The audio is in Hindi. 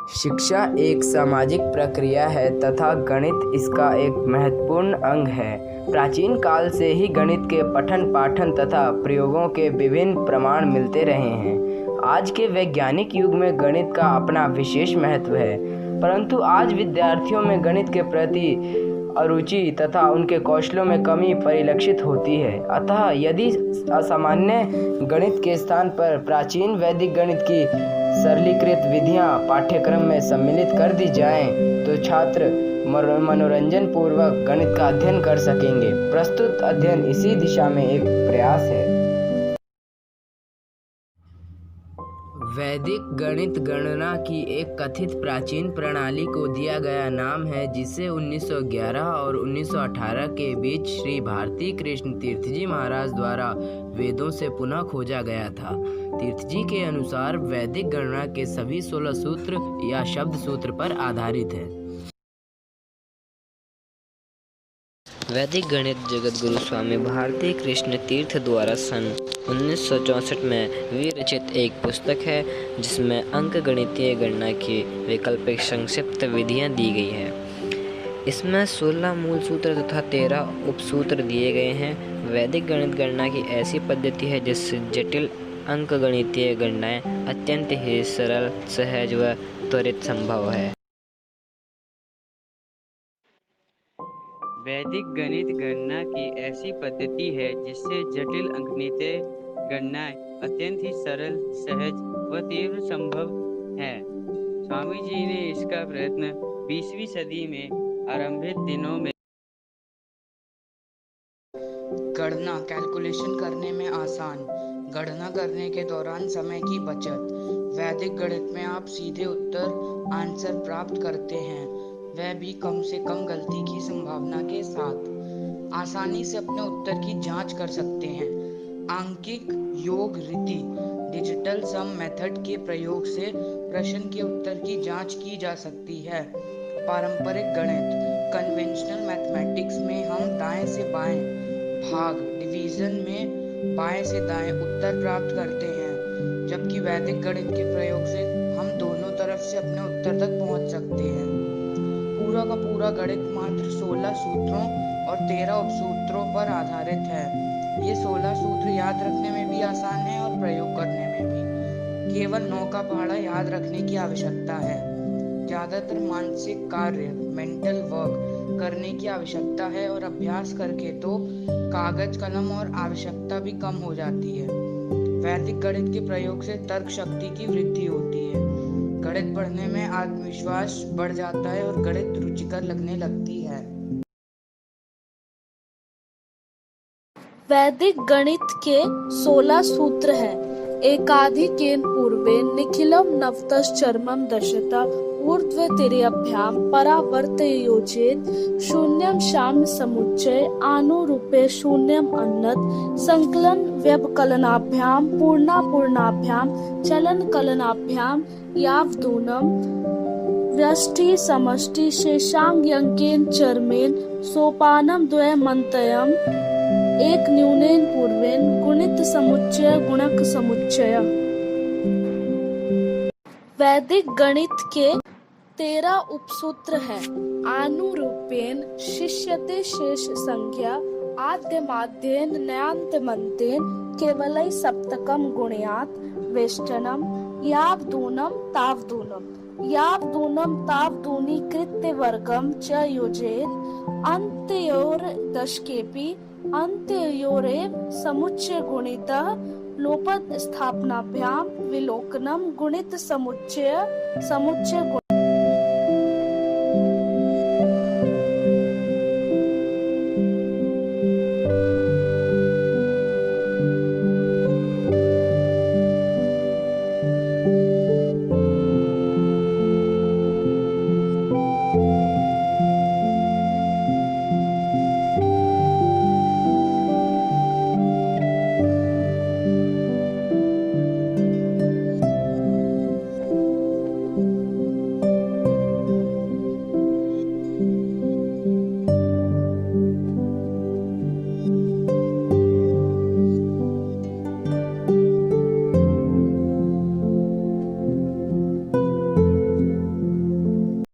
शिक्षा एक सामाजिक प्रक्रिया है तथा गणित इसका एक महत्वपूर्ण अंग है। प्राचीन काल से ही गणित के पठन पाठन तथा प्रयोगों के विभिन्न प्रमाण मिलते रहे हैं। आज के वैज्ञानिक युग में गणित का अपना विशेष महत्व है, परंतु आज विद्यार्थियों में गणित के प्रति अरुचि तथा उनके कौशलों में कमी परिलक्षित होती है। अतः यदि असामान्य गणित के स्थान पर प्राचीन वैदिक गणित की सरलीकृत विधियां पाठ्यक्रम में सम्मिलित कर दी जाएं, तो छात्र मनोरंजन पूर्वक गणित का अध्ययन कर सकेंगे। प्रस्तुत अध्ययन इसी दिशा में एक प्रयास है। वैदिक गणित गणना की एक कथित प्राचीन प्रणाली को दिया गया नाम है, जिसे 1911 और 1918 के बीच श्री भारती कृष्ण तीर्थ जी महाराज द्वारा वेदों से पुनः खोजा गया था। तीर्थ जी के अनुसार वैदिक गणना के सभी 16 सूत्र या शब्द सूत्र पर आधारित है। वैदिक गणित जगत गुरु स्वामी भारती कृष्ण तीर्थ द्वारा सन 1964 में विरचित एक पुस्तक है, जिसमें अंक गणितीय गणना की वैकल्पिक संक्षिप्त विधियां दी गई है। इसमें 16 मूल सूत्र तथा 13 उपसूत्र दिए गए हैं। वैदिक गणित गणना की ऐसी पद्धति है जिससे जटिल अंक गणितीय गणनाएं अत्यंत ही सरल, सहज व त्वरित संभव है। वैदिक गणित गणना की ऐसी पद्धति है जिससे जटिल अंकगणितीय गणनाएं अत्यंत ही सरल, सहज व तीव्र संभव है। स्वामी जी ने इसका प्रयत्न 20वीं सदी में आरंभिक दिनों में गणना कैलकुलेशन करने में आसान, गणना करने के दौरान समय की बचत। वैदिक गणित में आप सीधे उत्तर आंसर प्राप्त करते हैं, वह भी कम से कम गलती की संभावना के साथ। आसानी से अपने उत्तर की जांच कर सकते हैं। आंकिक योग रीति डिजिटल सम मेथड के प्रयोग से प्रश्न के उत्तर की जांच की जा सकती है। पारंपरिक गणित कन्वेंशनल मैथमेटिक्स में हम दाएं से बाएं भाग डिवीजन में बाएं से दाएं उत्तर प्राप्त करते हैं, जबकि वैदिक गणित के प्रयोग से हम दोनों तरफ से अपने उत्तर तक पहुंच सकते हैं। पूरा का पूरा गणित मात्र 16 सूत्रों और 13 उपसूत्रों पर आधारित है। ये 16 सूत्र याद रखने में भी आसान है और प्रयोग करने में भी। केवल 9 का पहाड़ा याद रखने की आवश्यकता है। ज्यादातर मानसिक कार्य मेंटल वर्क करने की आवश्यकता है और अभ्यास करके तो कागज कलम और आवश्यकता भी कम हो जाती है। वैदिक गणित के प्रयोग से तर्क शक्ति की वृद्धि होती है। गणित पढ़ने में आत्मविश्वास बढ़ जाता है और गणित रुचिकर लगने लगती है। वैदिक गणित के 16 सूत्र हैं। एकाधिकेन पूर्वेन निखिलम नवतश्चर्मं दशता ऊर्ध्वतिर्यभ्याम परावर्तयोजेत शून्यम शाम्य समुच्चय आनुरूपे शून्यम अन्नत संकलन व्यवकलनाभ्याम पूर्णापूर्णाभ्याम चलन कलनाभ्याम यावदूनम व्यष्टि समष्टि शेषांग चर्मेन सोपानम द्वयमन्तयम् एक न्यूनेन पूर्वेन गुणित समुच्चय गुणक समुच्चय। वैदिक गणित के 13 उपसूत्र हैं। आनुरूपेण शिष्यते शेष संख्या आद्यमाद्येन नयान्तमन्तेन केवलै सप्तकं गुणयात् वेष्टनम् यावदूनं तावदूनं यावदूनं तावदूनीकृत्य वर्गं च योजयेत् अन्त्योर्दशकेऽपि अन्त्योरेव समुच्चय गुणितः लोपद स्थापनाभ्याम विलोकनम गुणित समुच्चय गुण